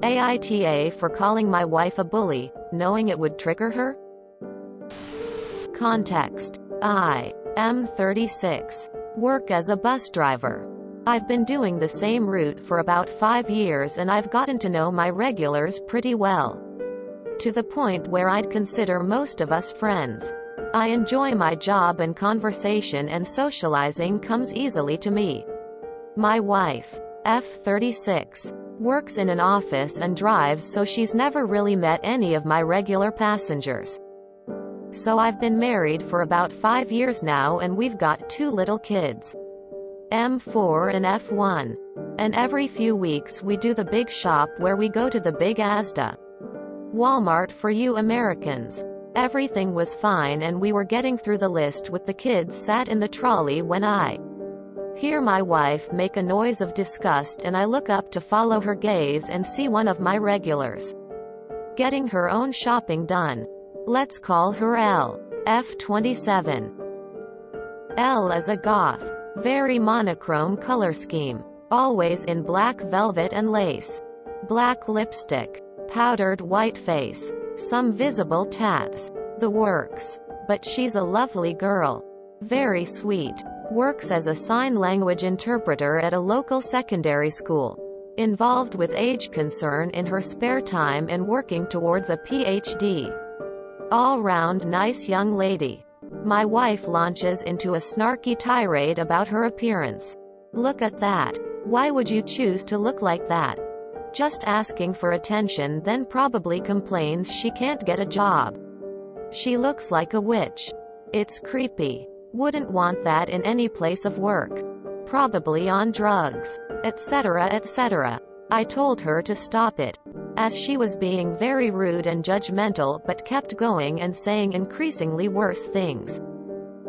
AITA for calling my wife a bully, knowing it would trigger her? Context. I am 36. Work as a bus driver. I've been doing the same route for about 5 years and I've gotten to know my regulars pretty well. To the point where I'd consider most of us friends. I enjoy my job and conversation and socializing comes easily to me. My wife, F36, works in an office and drives, so she's never really met any of my regular passengers. So I've been married for about 5 years now and we've got 2 little kids. M4 and F1. And every few weeks we do the big shop where we go to the big ASDA. Walmart for you Americans. Everything was fine and we were getting through the list with the kids sat in the trolley when I hear my wife make a noise of disgust and I look up to follow her gaze and see one of my regulars getting her own shopping done. Let's call her L. F27. L is a goth. Very monochrome color scheme. Always in black velvet and lace. Black lipstick. Powdered white face. Some visible tats. The works. But she's a lovely girl. Very sweet. Works as a sign language interpreter at a local secondary school. Involved with age concern in her spare time and working towards a PhD. All-round nice young lady. My wife launches into a snarky tirade about her appearance. Look at that. Why would you choose to look like that? Just asking for attention, then probably complains she can't get a job. She looks like a witch. It's creepy. Wouldn't want that in any place of work. Probably on drugs. Etc. etc. I told her to stop it, as she was being very rude and judgmental, but kept going and saying increasingly worse things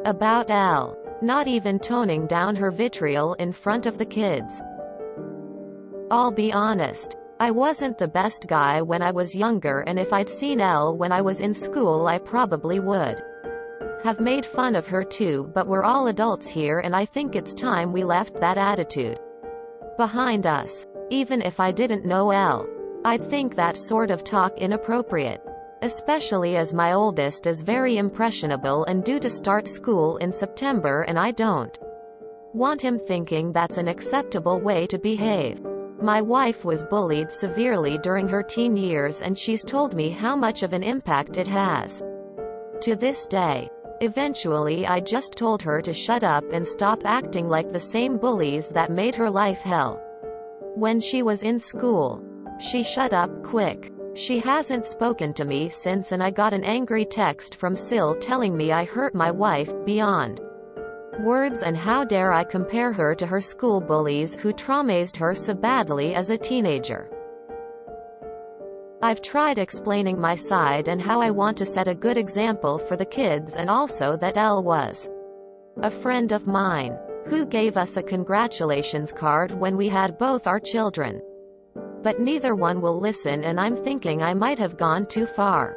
about L, not even toning down her vitriol in front of the kids. I'll be honest, I wasn't the best guy when I was younger, and if I'd seen L when I was in school I probably would have made fun of her too, but we're all adults here and I think it's time we left that attitude behind us. Even if I didn't know L, I'd think that sort of talk inappropriate. Especially as my oldest is very impressionable and due to start school in September and I don't want him thinking that's an acceptable way to behave. My wife was bullied severely during her teen years and she's told me how much of an impact it has to this day. Eventually I just told her to shut up and stop acting like the same bullies that made her life hell. When she was in school, she shut up quick. She hasn't spoken to me since and I got an angry text from Sil telling me I hurt my wife beyond words and how dare I compare her to her school bullies who traumatized her so badly as a teenager. I've tried explaining my side and how I want to set a good example for the kids, and also that L was a friend of mine who gave us a congratulations card when we had both our children. But neither one will listen and I'm thinking I might have gone too far.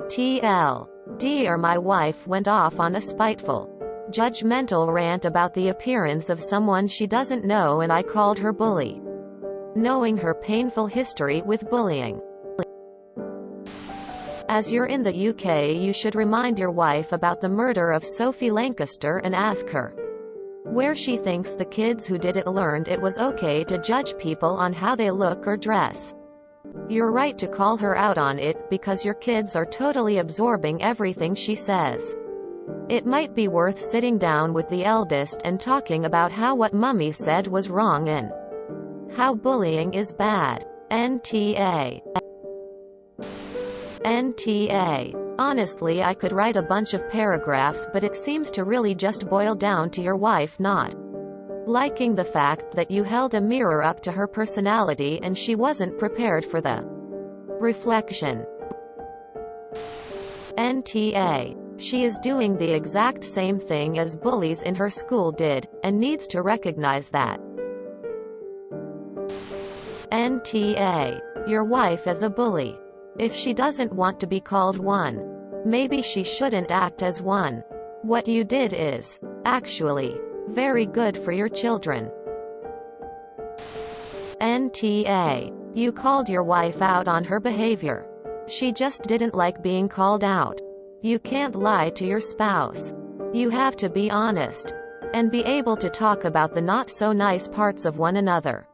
TLDR, my wife went off on a spiteful, judgmental rant about the appearance of someone she doesn't know and I called her bully, knowing her painful history with bullying. As you're in the UK, you should remind your wife about the murder of Sophie Lancaster and ask her where she thinks the kids who did it learned it was okay to judge people on how they look or dress. You're right to call her out on it because your kids are totally absorbing everything she says. It might be worth sitting down with the eldest and talking about how what Mummy said was wrong and how bullying is bad. NTA. Honestly, I could write a bunch of paragraphs, but it seems to really just boil down to your wife not liking the fact that you held a mirror up to her personality and she wasn't prepared for the reflection. NTA. She is doing the exact same thing as bullies in her school did, and needs to recognize that. NTA. Your wife is a bully. If she doesn't want to be called one, maybe she shouldn't act as one. What you did is, actually, very good for your children. NTA. You called your wife out on her behavior. She just didn't like being called out. You can't lie to your spouse. You have to be honest and be able to talk about the not so nice parts of one another.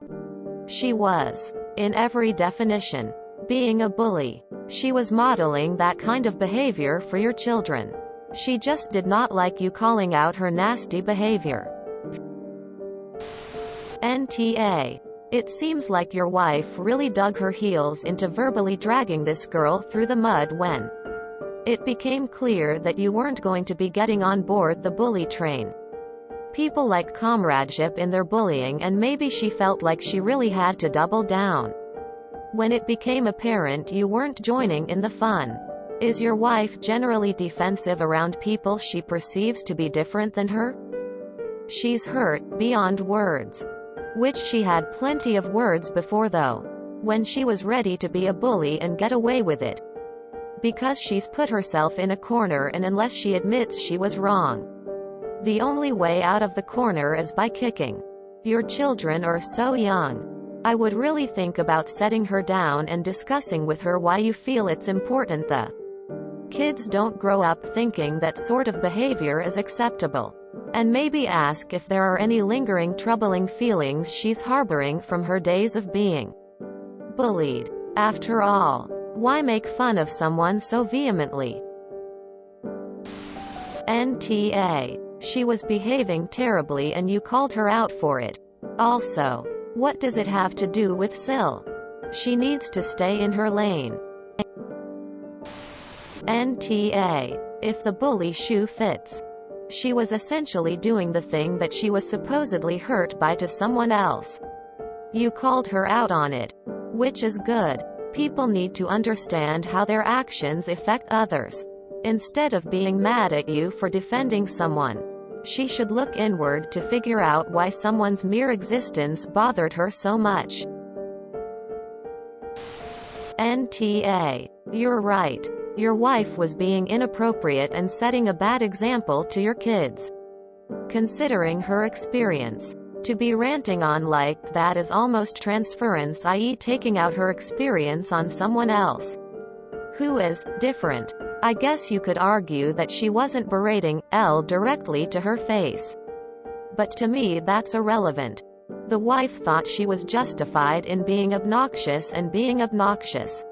She was, in every definition, being a bully. She was modeling that kind of behavior for your children. She just did not like you calling out her nasty behavior. NTA. It seems like your wife really dug her heels into verbally dragging this girl through the mud when it became clear that you weren't going to be getting on board the bully train. People like comradeship in their bullying, and maybe she felt like she really had to double down. When it became apparent you weren't joining in the fun. Is your wife generally defensive around people she perceives to be different than her? She's hurt beyond words. Which she had plenty of words before though. When she was ready to be a bully and get away with it. Because she's put herself in a corner, and unless she admits she was wrong, the only way out of the corner is by kicking. Your children are so young. I would really think about setting her down and discussing with her why you feel it's important. The kids don't grow up thinking that sort of behavior is acceptable. And maybe ask if there are any lingering troubling feelings she's harboring from her days of being bullied. After all, why make fun of someone so vehemently? NTA. She was behaving terribly and you called her out for it. Also, what does it have to do with Sil? She needs to stay in her lane. NTA. If the bully shoe fits. She was essentially doing the thing that she was supposedly hurt by to someone else. You called her out on it. Which is good. People need to understand how their actions affect others. Instead of being mad at you for defending someone, she should look inward to figure out why someone's mere existence bothered her so much. NTA. You're right. Your wife was being inappropriate and setting a bad example to your kids. Considering her experience, to be ranting on like that is almost transference, i.e. taking out her experience on someone else who is different. I guess you could argue that she wasn't berating Elle directly to her face. But to me that's irrelevant. The wife thought she was justified in being obnoxious and being obnoxious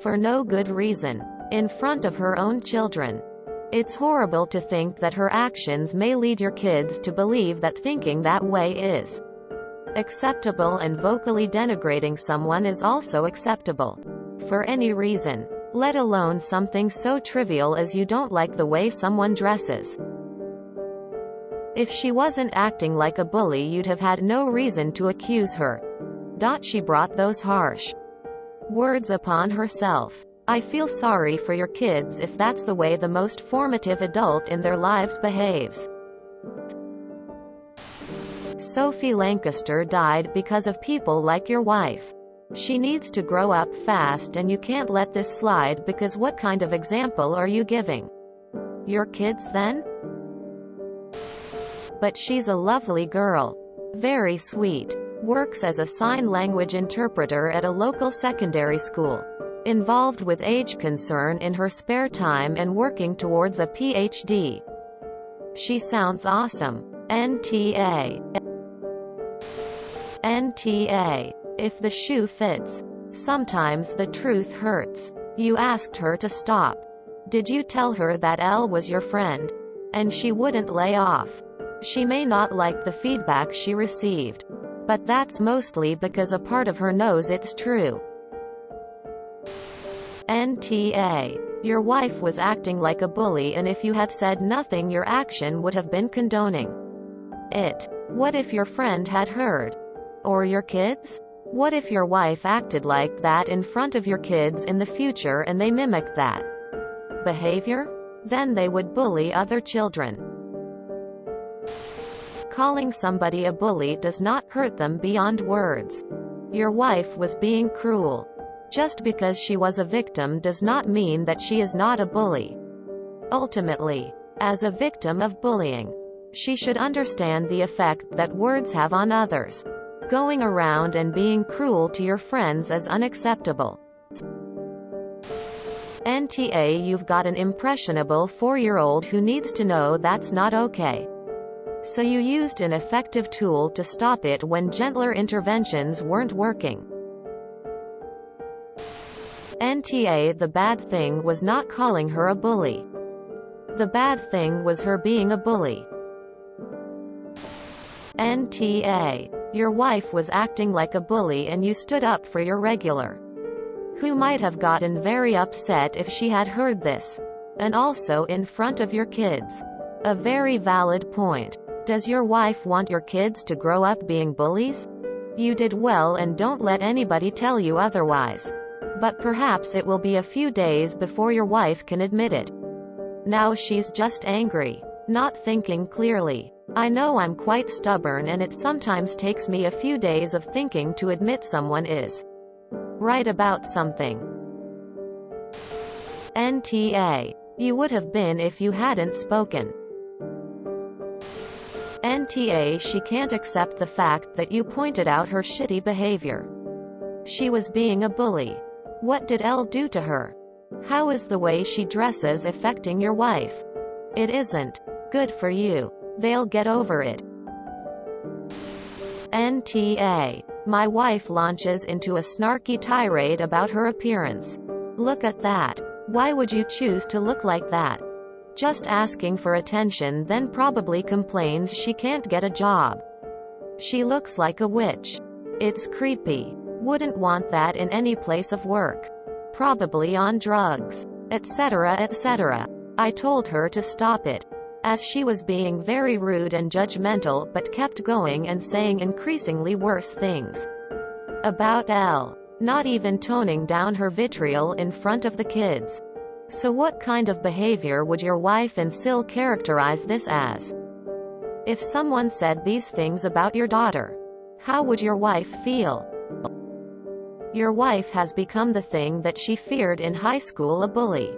for no good reason. In front of her own children. It's horrible to think that her actions may lead your kids to believe that thinking that way is acceptable, and vocally denigrating someone is also acceptable for any reason, let alone something so trivial as you don't like the way someone dresses. If she wasn't acting like a bully, you'd have had no reason to accuse her. She brought those harsh words upon herself. I feel sorry for your kids if that's the way the most formative adult in their lives behaves. Sophie Lancaster died because of people like your wife. She needs to grow up fast, and you can't let this slide, because what kind of example are you giving your kids then? But she's a lovely girl. Very sweet. Works as a sign language interpreter at a local secondary school. Involved with age concern in her spare time and working towards a PhD. She sounds awesome. NTA. NTA. If the shoe fits. Sometimes the truth hurts. You asked her to stop. Did you tell her that Elle was your friend? And she wouldn't lay off. She may not like the feedback she received. But that's mostly because a part of her knows it's true. NTA. Your wife was acting like a bully, and if you had said nothing, your action would have been condoning it. What if your friend had heard? Or your kids? What if your wife acted like that in front of your kids in the future and they mimicked that behavior? Then they would bully other children. Calling somebody a bully does not hurt them beyond words. Your wife was being cruel. Just because she was a victim does not mean that she is not a bully. Ultimately, as a victim of bullying, she should understand the effect that words have on others. Going around and being cruel to your friends is unacceptable. NTA, you've got an impressionable 4-year-old who needs to know that's not okay. So you used an effective tool to stop it when gentler interventions weren't working. NTA, the bad thing was not calling her a bully. The bad thing was her being a bully. NTA, your wife was acting like a bully and you stood up for your regular, who might have gotten very upset if she had heard this. And also in front of your kids. A very valid point. Does your wife want your kids to grow up being bullies? You did well, and don't let anybody tell you otherwise. But perhaps it will be a few days before your wife can admit it. Now she's just angry, not thinking clearly. I know I'm quite stubborn, and it sometimes takes me a few days of thinking to admit someone is right about something. NTA, you would have been if you hadn't spoken. NTA, she can't accept the fact that you pointed out her shitty behavior. She was being a bully. What did Elle do to her? How is the way she dresses affecting your wife? It isn't. Good for you. They'll get over it. NTA, my wife launches into a snarky tirade about her appearance. Look at that. Why would you choose to look like that? Just asking for attention, then probably complains she can't get a job. She looks like a witch. It's creepy. Wouldn't want that in any place of work. Probably on drugs, etc., etc. I told her to stop it, as she was being very rude and judgmental, but kept going and saying increasingly worse things about Elle, not even toning down her vitriol in front of the kids. So what kind of behavior would your wife and Sil characterize this as? If someone said these things about your daughter, how would your wife feel? Your wife has become the thing that she feared in high school, a bully.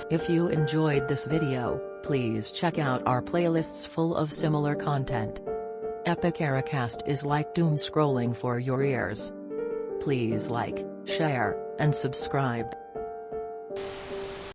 If you enjoyed this video, please check out our playlists full of similar content. Epic Ericast is like doom scrolling for your ears. Please like, share, and subscribe.